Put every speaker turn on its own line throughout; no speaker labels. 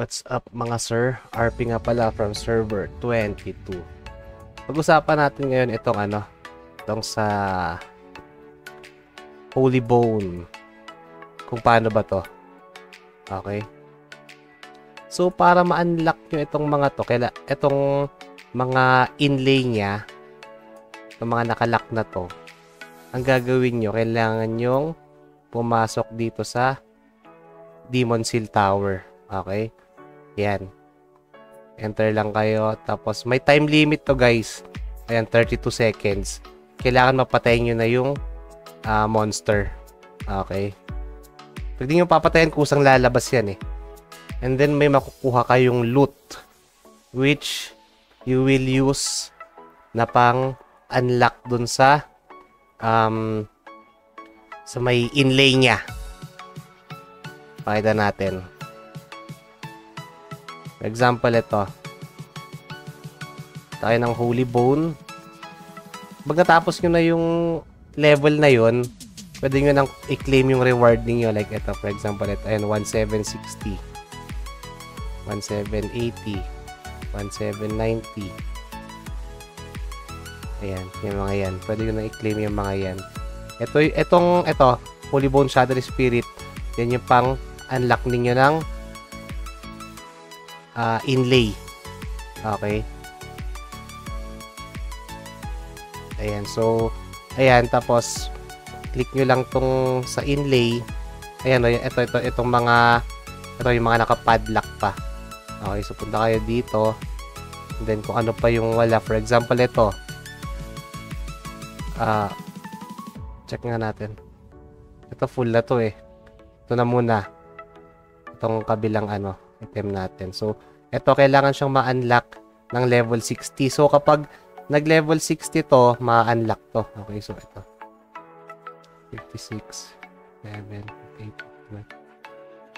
What's up mga sir? RP nga pala from server 22. Pag-usapan natin ngayon itong sa Holy Bone. Kung paano ba to. Okay. So para ma-unlock nyo itong mga to, itong mga inlay niya, itong mga nakalock na to, ang gagawin nyo, kailangan nyong pumasok dito sa Demon Seal Tower. Okay? Yan. Enter lang kayo. Tapos, may time limit to guys. Ayan, 32 seconds. Kailangan mapatayin nyo na yung monster. Okay? Pag di nyo papatayin, kusang lalabas yan eh. And then, may makukuha kayong loot. Which, you will use na pang unlock dun sa may inlay niya. Pakita natin. For example, ito. Tayo ng Holy Bone. Pag natapos nyo na yung level na yun, pwede nyo nang i-claim yung reward ninyo. Like ito, for example, ito. Ayan, 1760. 1780. 1790. Ayan, yung mga yan. Pwede nyo nang i-claim yung mga yan. Ito, Holy Bone Shadow Spirit. Yan yung pang unlock ninyo ng inlay. Okay. Ayan. So, ayan. Tapos, click nyo lang tong sa inlay. Ayan. Itong mga, yung mga nakapadlock pa. Okay. So, punta kayo dito. And then, kung ano pa yung wala. For example, ito. Check nga natin. Ito full na to eh. Ito na muna. Itong kabilang item natin. So, ito kailangan siyang ma-unlock ng level 60. So, kapag nag-level 60 to, ma-unlock to. Okay, so ito. 56, 7, 8,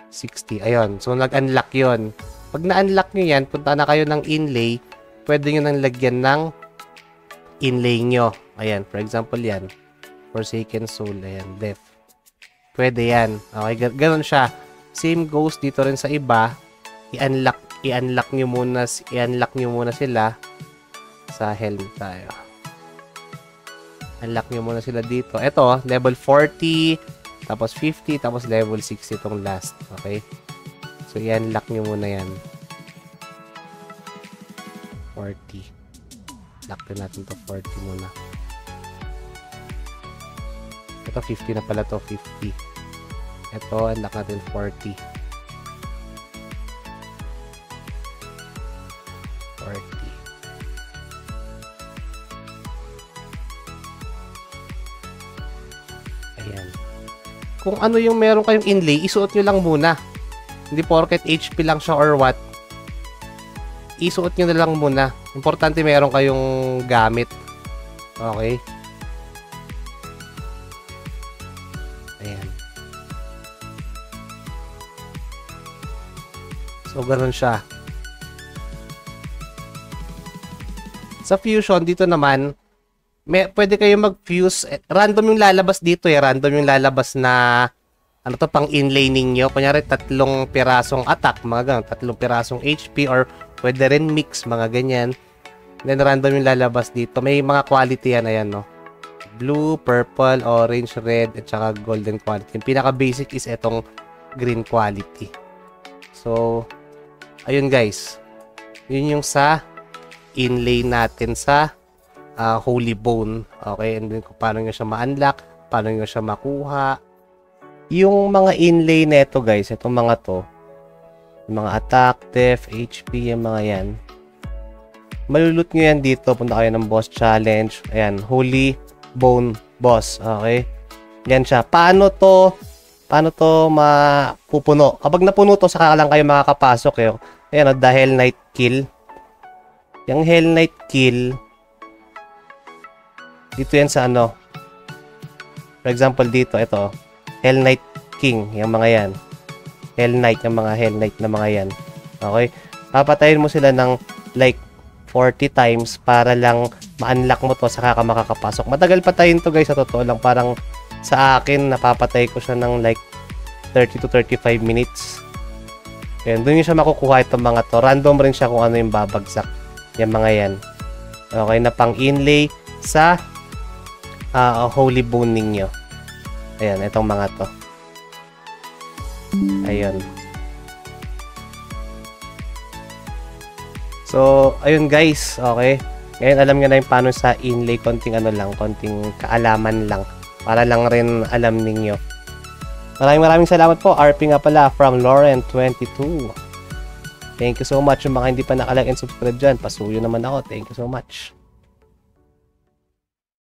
60. Ayun. So, nag-unlock yun. Pag na-unlock nyo yan, punta na kayo ng inlay. Pwede nyo nang lagyan ng inlay nyo. Ayan. For example, yan. Forsaken Soul. Ayan. Death. Pwede yan. Okay, ganoon siya. Same goes dito rin sa iba. I-unlock nyo muna sila sa helm tayo. Unlock nyo muna sila dito. Ito, level 40, tapos 50, tapos level 60 itong last. Okay? So, i-unlock nyo muna yan. 40. Lock din natin to 40 muna. Ito, 50 na pala to. 50. Ito, unlock natin 40. 40. Ayan. Kung ano yung meron kayong inlay, isuot nyo lang muna. Hindi porket HP lang siya or what. Isuot nyo na lang muna. Importante meron kayong gamit. Okay? Ayan. So, ganun siya. Sa fusion, dito naman, pwede kayo mag-fuse. Random yung lalabas dito eh. Random yung lalabas na pang inlay ninyo. Kunyari, 3 pirasong attack, mga ganun. 3 pirasong HP or pwede rin mix, mga ganyan. Then, random yung lalabas dito. May mga quality yan, ayan, no? Blue, purple, orange, red, at saka golden quality. Yung pinaka-basic is itong green quality. So, ayun guys. Yun yung sa inlay natin sa Holy Bone. Okay, and then kung paano nyo siya ma-unlock, paano nyo siya makuha. Yung mga inlay neto guys, itong mga to, yung mga attack, def, HP, yung mga yan. Malulot nyo yan dito. Punta kayo ng boss challenge. Ayan, Holy Bone Boss. Okay? Yan siya. Paano to mapupuno? Kapag napuno to, saka lang kayo makakapasok. Ayan, the Hell Knight Kill. Yung Hell Knight Kill, dito yan sa for example, dito, ito. Hell Knight King. Yung mga yan. Hell Knight. Yung mga Hell Knight na mga yan. Okay? Papatayin mo sila ng like 40 times para lang ma-unlock mo to saka ka makakapasok. Matagal patayin to guys, sa totoo lang. Parang sa akin, napapatay ko siya ng like 30 to 35 minutes. Ayan, doon nyo siya makukuha itong mga to. Random rin siya kung ano yung babagsak. Yung mga yan. Okay, na pang inlay sa holy bone ninyo. Ayan, itong mga to. Ayun. So, ayun guys. Okay. Ngayon, alam nyo na yung paano sa inlay. Konting ano lang, konting kaalaman lang. Para lang rin alam ninyo. Maraming salamat po. RP nga pala from Lauren22. Thank you so much. Yung mga hindi pa nakalike and subscribe dyan, pasuyo naman ako. Thank you so much.